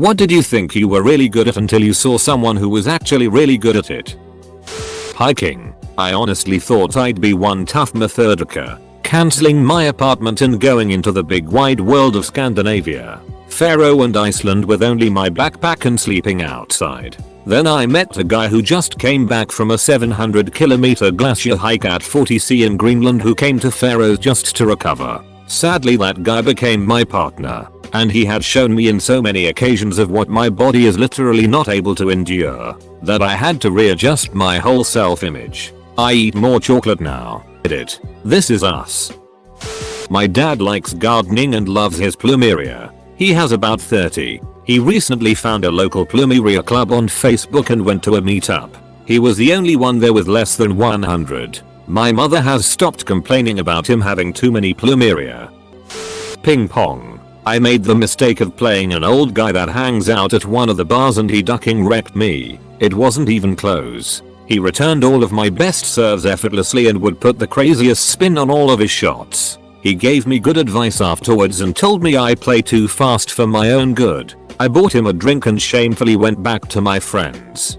What did you think you were really good at until you saw someone who was actually really good at it? Hiking. I honestly thought I'd be one tough Methodica, cancelling my apartment and going into the big wide world of Scandinavia, Faroe and Iceland with only my backpack and sleeping outside. Then I met a guy who just came back from a 700-kilometer glacier hike at 40°C in Greenland who came to Faroes just to recover. Sadly, that guy became my partner, and he had shown me in so many occasions of what my body is literally not able to endure that I had to readjust my whole self-image. I eat more chocolate now. Edit. This is us. My dad likes gardening and loves his plumeria. He has about 30. He recently found a local plumeria club on Facebook and went to a meetup. He was the only one there with less than 100. My mother has stopped complaining about him having too many plumeria. Ping pong. I made the mistake of playing an old guy that hangs out at one of the bars and he ducking wrecked me. It wasn't even close. He returned all of my best serves effortlessly and would put the craziest spin on all of his shots. He gave me good advice afterwards and told me I play too fast for my own good. I bought him a drink and shamefully went back to my friends.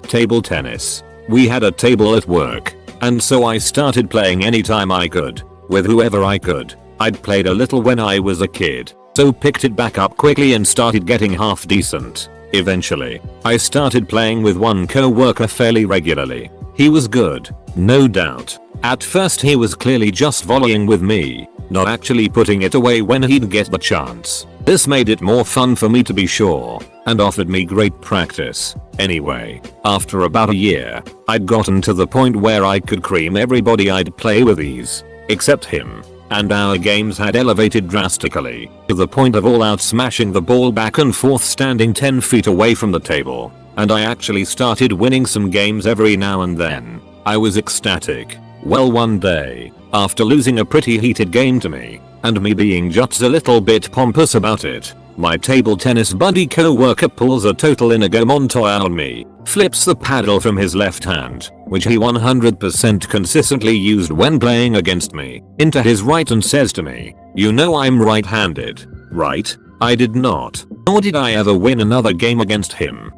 Table tennis. We had a table at work, and so I started playing anytime I could, with whoever I could. I'd played a little when I was a kid, so picked it back up quickly and started getting half decent. Eventually, I started playing with one co-worker fairly regularly. He was good, no doubt. At first he was clearly just volleying with me, not actually putting it away when he'd get the chance. This made it more fun for me to be sure, and offered me great practice. Anyway, after about a year, I'd gotten to the point where I could cream everybody I'd play with ease, except him. And our games had elevated drastically, to the point of all out smashing the ball back and forth standing 10 feet away from the table, and I actually started winning some games every now and then. I was ecstatic. Well, one day, after losing a pretty heated game to me, and me being just a little bit pompous about it, my table tennis buddy co-worker pulls a total Inigo Montoya on me, flips the paddle from his left hand, which he 100% consistently used when playing against me, into his right and says to me, "You know I'm right-handed, right?" I did not, nor did I ever win another game against him.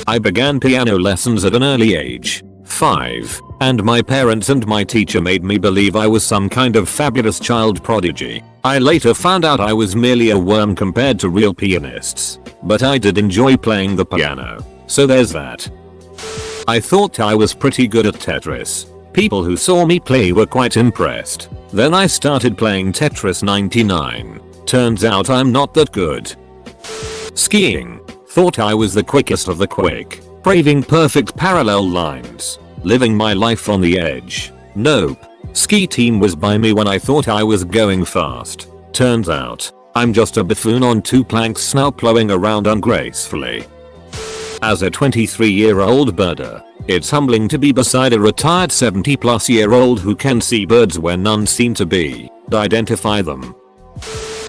I began piano lessons at an early age, 5, and my parents and my teacher made me believe I was some kind of fabulous child prodigy. I later found out I was merely a worm compared to real pianists, but I did enjoy playing the piano, so there's that. I thought I was pretty good at Tetris. People who saw me play were quite impressed. Then I started playing Tetris 99. Turns out I'm not that good. Skiing. Thought I was the quickest of the quick, braving perfect parallel lines, living my life on the edge. Nope. Ski team was by me when I thought I was going fast. Turns out, I'm just a buffoon on 2 planks now plowing around ungracefully. As a 23-year-old birder, it's humbling to be beside a retired 70-plus-year-old who can see birds where none seem to be, identify them.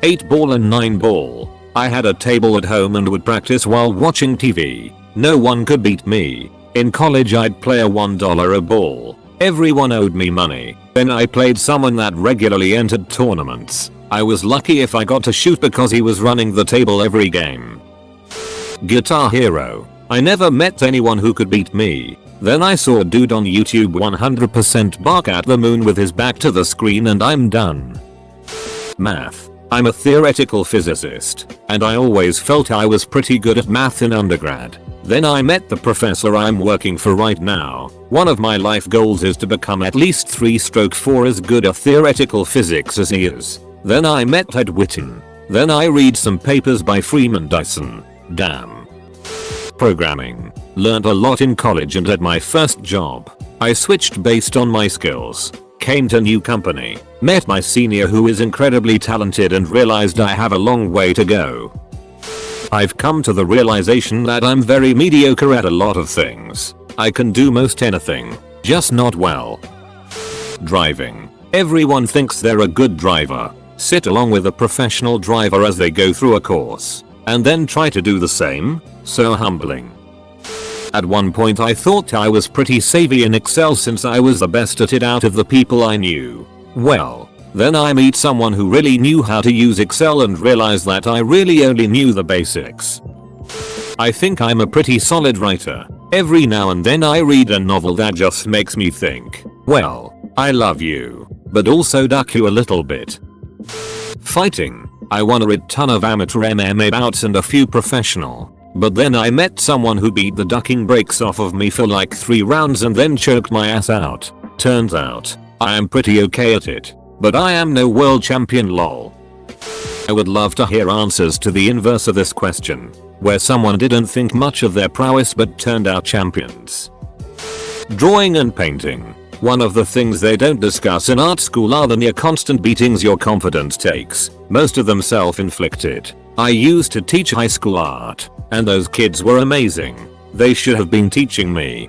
8 ball and 9 ball. I had a table at home and would practice while watching TV. No one could beat me. In college I'd play a $1 a ball. Everyone owed me money. Then I played someone that regularly entered tournaments. I was lucky if I got to shoot because he was running the table every game. Guitar Hero. I never met anyone who could beat me. Then I saw a dude on YouTube 100% bark at the moon with his back to the screen and I'm done. Math. I'm a theoretical physicist, and I always felt I was pretty good at math in undergrad. Then I met the professor I'm working for right now. One of my life goals is to become at least 3/4 as good at theoretical physics as he is. Then I met Ed Witten. Then I read some papers by Freeman Dyson. Damn. Programming. Learned a lot in college and at my first job. I switched based on my skills. Came to new company, met my senior who is incredibly talented and realized I have a long way to go. I've come to the realization that I'm very mediocre at a lot of things. I can do most anything, just not well. Driving. Everyone thinks they're a good driver, sit along with a professional driver as they go through a course, and then try to do the same? So humbling. At one point I thought I was pretty savvy in Excel since I was the best at it out of the people I knew. Well, Then I meet someone who really knew how to use Excel and realize that I really only knew the basics. I think I'm a pretty solid writer. Every now and then I read a novel that just makes me think, well, I love you, but also duck you a little bit. Fighting. I won a ton of amateur MMA bouts and a few professional. But then I met someone who beat the ducking brakes off of me for like 3 rounds and then choked my ass out. Turns out, I am pretty okay at it. But I am no world champion lol. I would love to hear answers to the inverse of this question, where someone didn't think much of their prowess but turned out champions. Drawing and painting. One of the things they don't discuss in art school are the near constant beatings your confidence takes, most of them self-inflicted. I used to teach high school art, and those kids were amazing. They should have been teaching me.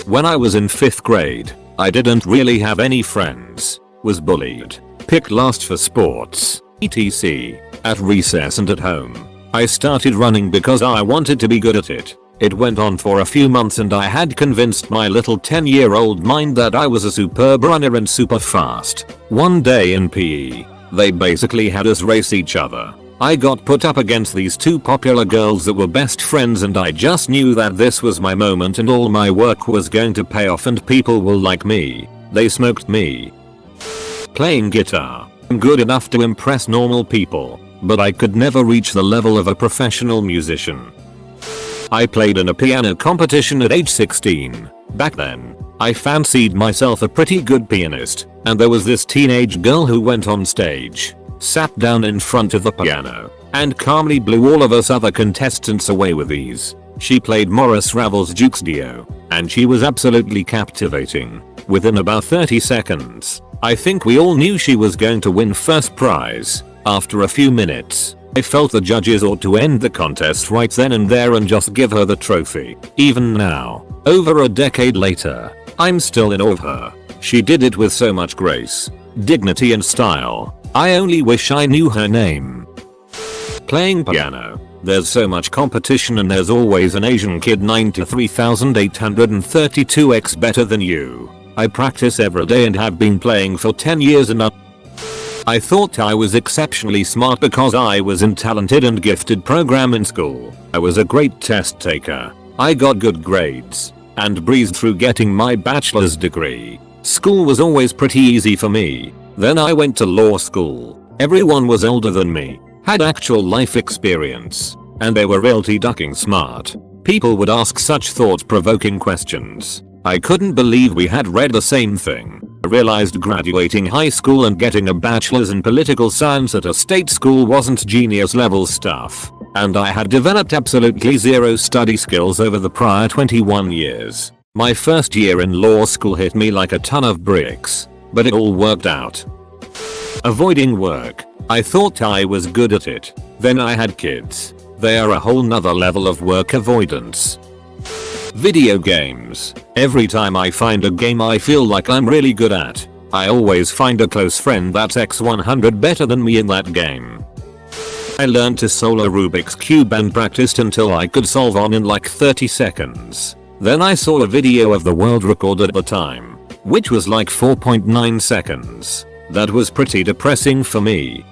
When I was in 5th grade, I didn't really have any friends, was bullied, picked last for sports, etc. At recess and at home. I started running because I wanted to be good at it. It went on for a few months and I had convinced my little 10-year-old mind that I was a superb runner and super fast. One day in PE, they basically had us race each other. I got put up against these 2 popular girls that were best friends and I just knew that this was my moment and all my work was going to pay off and people will like me. They smoked me. Playing guitar. I'm good enough to impress normal people, but I could never reach the level of a professional musician. I played in a piano competition at age 16. Back then, I fancied myself a pretty good pianist, and there was this teenage girl who went on stage, sat down in front of the piano, and calmly blew all of us other contestants away with ease. She played Maurice Ravel's Duke's Dio, and she was absolutely captivating. Within about 30 seconds, I think we all knew she was going to win first prize. After a few minutes, I felt the judges ought to end the contest right then and there and just give her the trophy. Even now, over a decade later, I'm still in awe of her. She did it with so much grace, dignity and style. I only wish I knew her name. Playing piano. There's so much competition and there's always an Asian kid 93,832x better than you. I practice every day and have been playing for 10 years and I thought I was exceptionally smart because I was in talented and gifted program in school. I was a great test taker. I got good grades and breezed through getting my bachelor's degree. School was always pretty easy for me. Then I went to law school. Everyone was older than me, had actual life experience, and they were realty ducking smart. People would ask such thought-provoking questions. I couldn't believe we had read the same thing. I realized graduating high school and getting a bachelor's in political science at a state school wasn't genius level stuff, and I had developed absolutely zero study skills over the prior 21 years. My first year in law school hit me like a ton of bricks, but it all worked out. Avoiding work. I thought I was good at it. Then I had kids. They are a whole nother level of work avoidance. Video games. Every time I find a game I feel like I'm really good at, I always find a close friend that's x100 better than me in that game. I learned to solve a Rubik's Cube and practiced until I could solve one in like 30 seconds. Then I saw a video of the world record at the time, which was like 4.9 seconds. That was pretty depressing for me.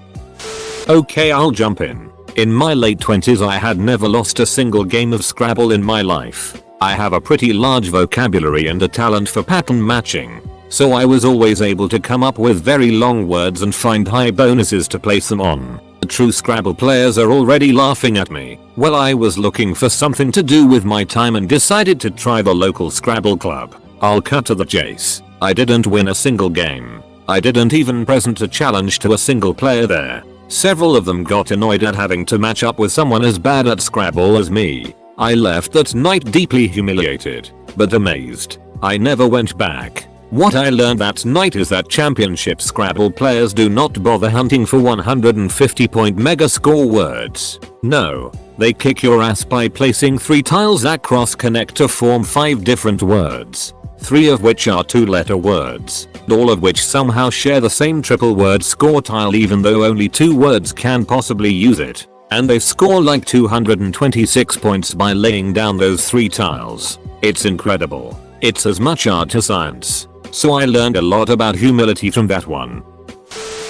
Okay, I'll jump in. In my late 20s I had never lost a single game of Scrabble in my life. I have a pretty large vocabulary and a talent for pattern matching, so I was always able to come up with very long words and find high bonuses to place them on. The true Scrabble players are already laughing at me. Well, I was looking for something to do with my time and decided to try the local Scrabble club. I'll cut to the chase. I didn't win a single game. I didn't even present a challenge to a single player there. Several of them got annoyed at having to match up with someone as bad at Scrabble as me. I left that night deeply humiliated, but amazed. I never went back. What I learned that night is that championship Scrabble players do not bother hunting for 150-point mega score words. No, they kick your ass by placing 3 tiles that cross-connect to form 5 different words, 3 of which are 2-letter words, all of which somehow share the same triple word score tile even though only 2 words can possibly use it. And they score like 226 points by laying down those 3 tiles. It's incredible. It's as much art as science. So I learned a lot about humility from that one.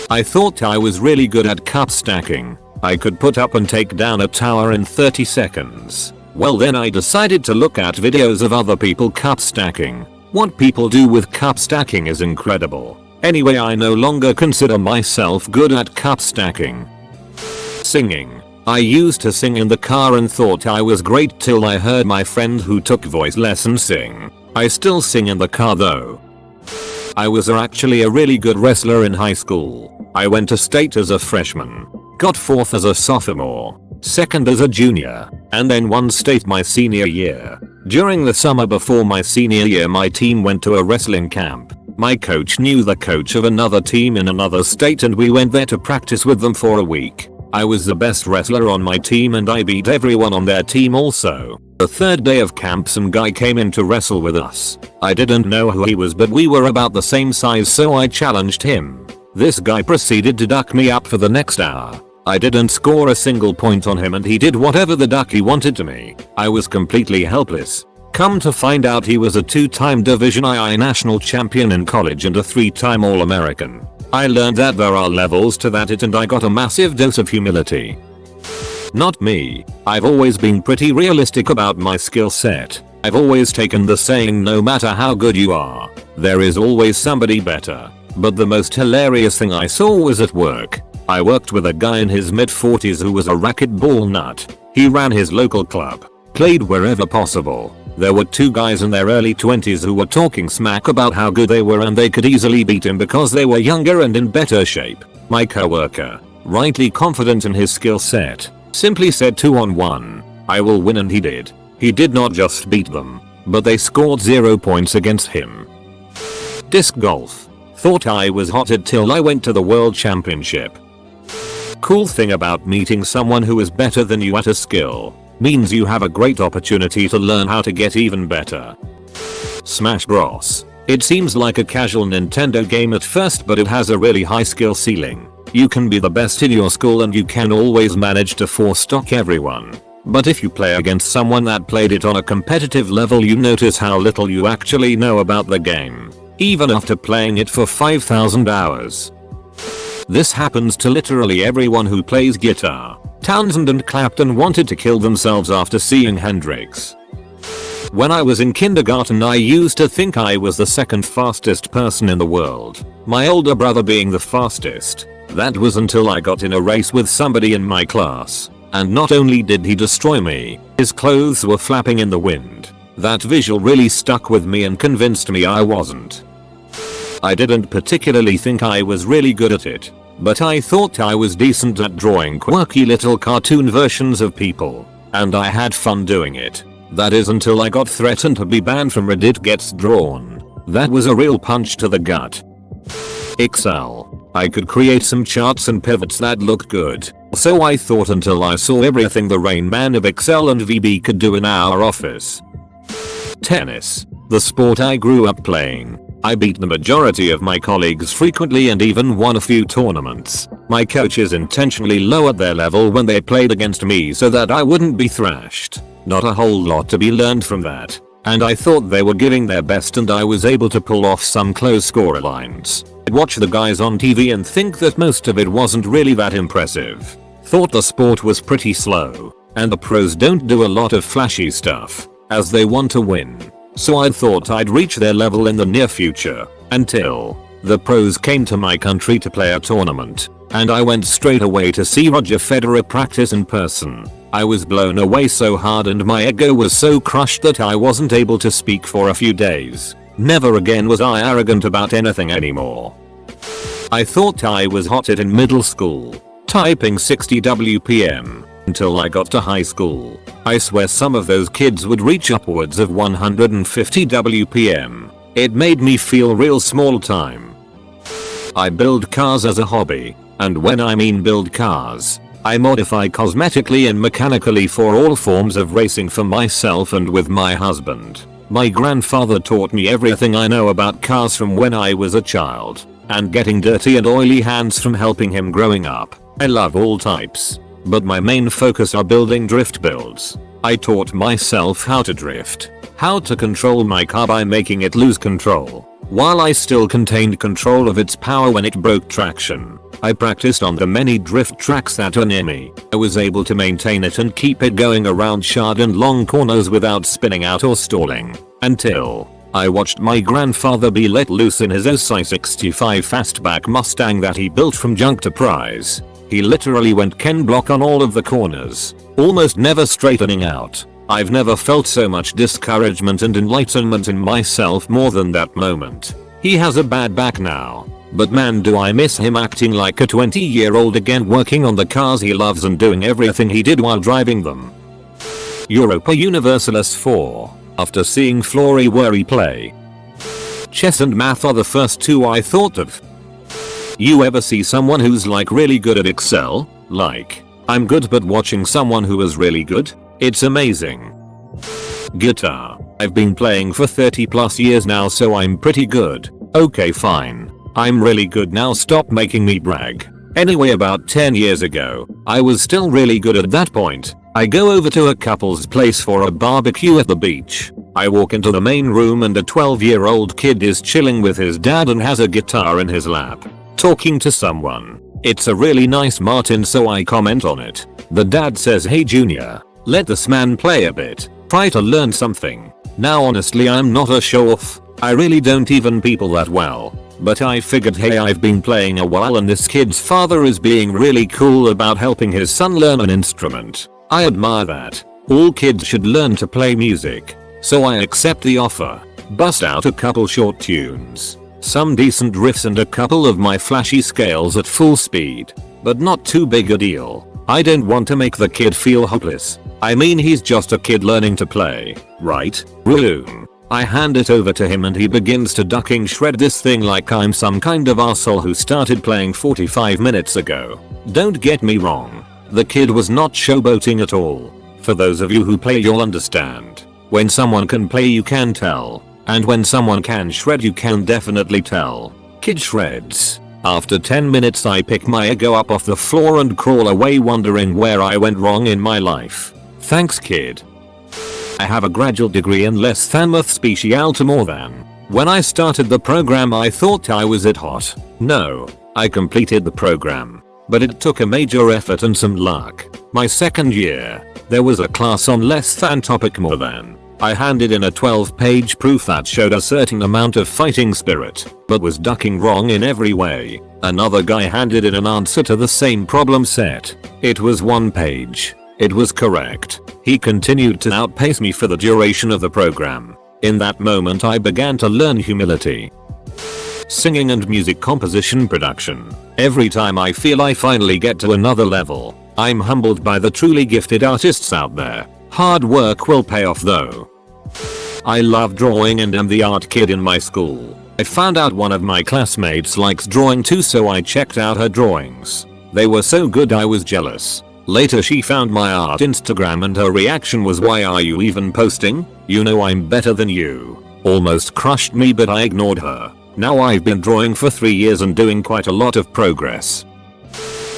I thought I was really good at cup stacking. I could put up and take down a tower in 30 seconds. Well, then I decided to look at videos of other people cup stacking. What people do with cup stacking is incredible. Anyway, I no longer consider myself good at cup stacking. Singing. I used to sing in the car and thought I was great till I heard my friend who took voice lessons sing. I still sing in the car though. I was actually a really good wrestler in high school. I went to state as a freshman, got 4th as a sophomore, 2nd as a junior, and then won state my senior year. During the summer before my senior year, my team went to a wrestling camp. My coach knew the coach of another team in another state and we went there to practice with them for a week. I was the best wrestler on my team and I beat everyone on their team also. The 3rd day of camp, some guy came in to wrestle with us. I didn't know who he was, but we were about the same size, so I challenged him. This guy proceeded to duck me up for the next hour. I didn't score a single point on him and he did whatever the duck he wanted to me. I was completely helpless. Come to find out, he was a 2-time Division II national champion in college and a 3-time All-American. I learned that there are levels to that and I got a massive dose of humility. Not me. I've always been pretty realistic about my skill set. I've always taken the saying, no matter how good you are, there is always somebody better. But the most hilarious thing I saw was at work. I worked with a guy in his mid-40s who was a racquetball nut. He ran his local club, played wherever possible. There were 2 guys in their early 20s who were talking smack about how good they were and they could easily beat him because they were younger and in better shape. My coworker, rightly confident in his skill set, simply said 2-on-1, I will win, and he did. He did not just beat them, but they scored 0 points against him. Disc golf. Thought I was hot till I went to the world championship. Cool thing about meeting someone who is better than you at a skill means you have a great opportunity to learn how to get even better. Smash Bros. It seems like a casual Nintendo game at first, but it has a really high skill ceiling. You can be the best in your school and you can always manage to 4-stock everyone. But if you play against someone that played it on a competitive level, you notice how little you actually know about the game, even after playing it for 5,000 hours. This happens to literally everyone who plays guitar. Townsend and Clapton wanted to kill themselves after seeing Hendrix. When I was in kindergarten, I used to think I was the 2nd fastest person in the world, my older brother being the fastest. That was until I got in a race with somebody in my class, and not only did he destroy me, his clothes were flapping in the wind. That visual really stuck with me and convinced me I wasn't. I didn't particularly think I was really good at it, but I thought I was decent at drawing quirky little cartoon versions of people, and I had fun doing it. That is until I got threatened to be banned from Reddit Gets Drawn. That was a real punch to the gut. Excel. I could create some charts and pivots that looked good, so I thought until I saw everything the Rain Man of Excel and VB could do in our office. Tennis. The sport I grew up playing. I beat the majority of my colleagues frequently and even won a few tournaments. My coaches intentionally lowered their level when they played against me so that I wouldn't be thrashed. Not a whole lot to be learned from that, and I thought they were giving their best and I was able to pull off some close score lines. I'd watch the guys on TV and think that most of it wasn't really that impressive. Thought the sport was pretty slow, and the pros don't do a lot of flashy stuff, as they want to win. So I thought I'd reach their level in the near future, until the pros came to my country to play a tournament, and I went straight away to see Roger Federer practice in person. I was blown away so hard and my ego was so crushed that I wasn't able to speak for a few days. Never again was I arrogant about anything anymore. I thought I was hot in middle school, typing 60 WPM, until I got to high school. I swear some of those kids would reach upwards of 150 WPM. It made me feel real small time. I build cars as a hobby, and when I mean build cars, I modify cosmetically and mechanically for all forms of racing for myself and with my husband. My grandfather taught me everything I know about cars from when I was a child, and getting dirty and oily hands from helping him growing up. I love all types, but my main focus are building drift builds. I taught myself how to drift, how to control my car by making it lose control, While I still contained control of its power when it broke traction, I practiced on the many drift tracks that were near me. I was able to maintain it and keep it going around sharp and long corners without spinning out or stalling, until I watched my grandfather be let loose in his OSI 65 fastback Mustang that he built from junk to prize. He literally went Ken block on all of the corners, almost never straightening out. I've never felt so much discouragement and enlightenment in myself more than that moment. He has a bad back now, but man do I miss him acting like a 20-year-old again, working on the cars he loves and doing everything he did while driving them. Europa Universalis 4. After seeing Flory Worry play. Chess and math are the first two I thought of. You ever see someone who's like really good at Excel? Like, I'm good but watching someone who is really good? It's amazing. Guitar. I've been playing for 30 plus years now, so I'm pretty good. Okay fine. I'm really good now, stop making me brag. Anyway, about 10 years ago, I was still really good at that point. I go over to a couple's place for a barbecue at the beach. I walk into the main room and a 12-year-old kid is chilling with his dad and has a guitar in his lap, talking to someone. It's a really nice Martin, so I comment on it. The dad says, "Hey Junior, let this man play a bit. Try to learn something." Now honestly, I'm not a show-off. I really don't even people that well. But I figured, hey, I've been playing a while and this kid's father is being really cool about helping his son learn an instrument. I admire that. All kids should learn to play music. So I accept the offer. Bust out a couple short tunes, some decent riffs and a couple of my flashy scales at full speed. But not too big a deal. I don't want to make the kid feel hopeless. I mean, he's just a kid learning to play, right? Room. I hand it over to him and he begins to ducking shred this thing like I'm some kind of arsehole who started playing 45 minutes ago. Don't get me wrong. The kid was not showboating at all. For those of you who play, you'll understand. When someone can play, you can tell. And when someone can shred, you can definitely tell. Kid shreds. After 10 minutes I pick my ego up off the floor and crawl away, wondering where I went wrong in my life. Thanks kid. I have a graduate degree in less than math special to more than. When I started the program I thought I was it hot. No, I completed the program. But it took a major effort and some luck. My second year, there was a class on less than topic more than. I handed in a 12-page proof that showed a certain amount of fighting spirit, but was ducking wrong in every way. Another guy handed in an answer to the same problem set. It was 1 page. It was correct. He continued to outpace me for the duration of the program. In that moment I began to learn humility. Singing and music composition production. Every time I feel I finally get to another level, I'm humbled by the truly gifted artists out there. Hard work will pay off though. I love drawing and am the art kid in my school. I found out one of my classmates likes drawing too, so I checked out her drawings. They were so good I was jealous. Later she found my art Instagram and her reaction was, "Why are you even posting? You know I'm better than you." Almost crushed me, but I ignored her. Now I've been drawing for 3 years and doing quite a lot of progress.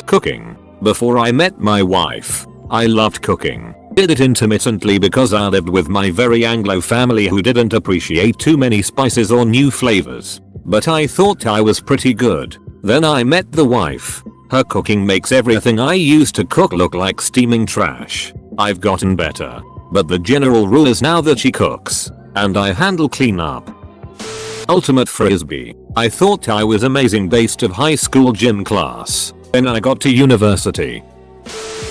Cooking. Before I met my wife, I loved cooking. Did it intermittently because I lived with my very Anglo family who didn't appreciate too many spices or new flavors. But I thought I was pretty good. Then I met the wife. Her cooking makes everything I used to cook look like steaming trash. I've gotten better, but the general rule is now that she cooks, and I handle cleanup. Ultimate Frisbee. I thought I was amazing based of high school gym class. Then I got to university.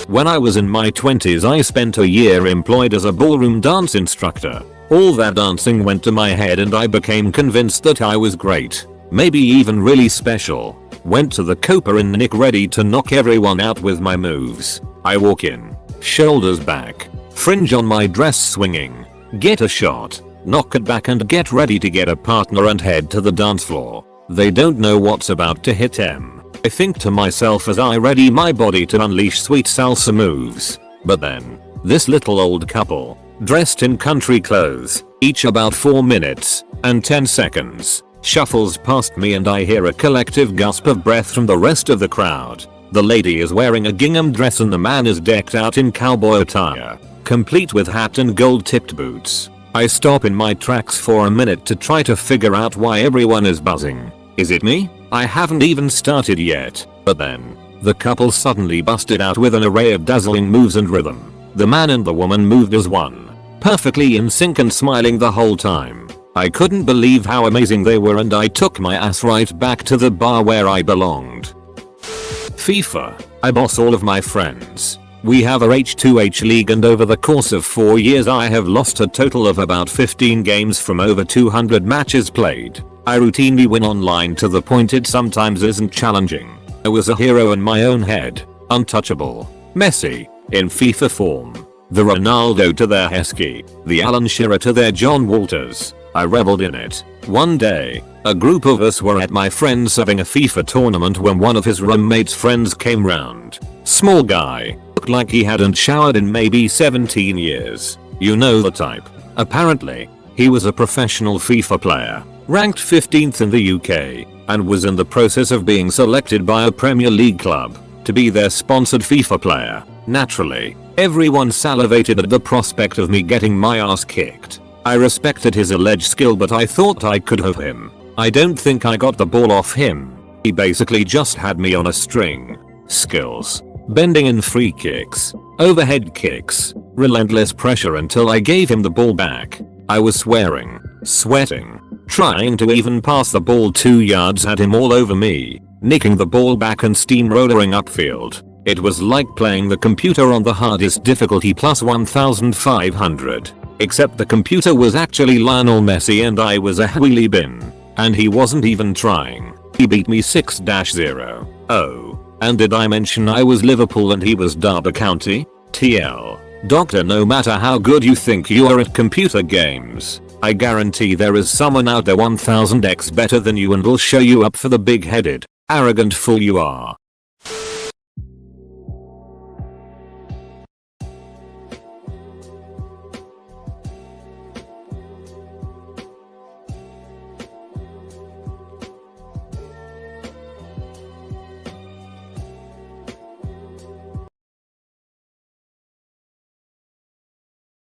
When I was in my 20s I spent a year employed as a ballroom dance instructor. All that dancing went to my head and I became convinced that I was great. Maybe even really special. Went to the Copa in Nick ready to knock everyone out with my moves. I walk in, shoulders back, fringe on my dress swinging, get a shot, knock it back and get ready to get a partner and head to the dance floor. They don't know what's about to hit them. I think to myself as I ready my body to unleash sweet salsa moves. But then, this little old couple, dressed in country clothes, each about 4 minutes and 10 seconds, shuffles past me and I hear a collective gasp of breath from the rest of the crowd. The lady is wearing a gingham dress and the man is decked out in cowboy attire, complete with hat and gold-tipped boots. I stop in my tracks for a minute to try to figure out why everyone is buzzing. Is it me? I haven't even started yet. But then, the couple suddenly busted out with an array of dazzling moves and rhythm. The man and the woman moved as one, perfectly in sync and smiling the whole time. I couldn't believe how amazing they were, and I took my ass right back to the bar where I belonged. FIFA. I boss all of my friends. We have a H2H league, and over the course of 4 years I have lost a total of about 15 games from over 200 matches played. I routinely win online to the point it sometimes isn't challenging. I was a hero in my own head. Untouchable. Messi. In FIFA form. The Ronaldo to their Heskey. The Alan Shearer to their John Walters. I reveled in it. One day, a group of us were at my friend's having a FIFA tournament when one of his roommate's friends came round. Small guy. Looked like he hadn't showered in maybe 17 years. You know the type. Apparently, he was a professional FIFA player, ranked 15th in the UK, and was in the process of being selected by a Premier League club to be their sponsored FIFA player. Naturally, everyone salivated at the prospect of me getting my ass kicked. I respected his alleged skill, but I thought I could have him. I don't think I got the ball off him. He basically just had me on a string. Skills. Bending in free kicks. Overhead kicks. Relentless pressure until I gave him the ball back. I was swearing. Sweating. Trying to even pass the ball 2 yards, had him all over me. Nicking the ball back and steamrollering upfield. It was like playing the computer on the hardest difficulty plus 1500. Except the computer was actually Lionel Messi and I was a wheelie bin. And he wasn't even trying. He beat me 6-0. Oh. And did I mention I was Liverpool and he was Derby County? TL. Doctor, no matter how good you think you are at computer games, I guarantee there is someone out there 1000x better than you and will show you up for the big-headed, arrogant fool you are.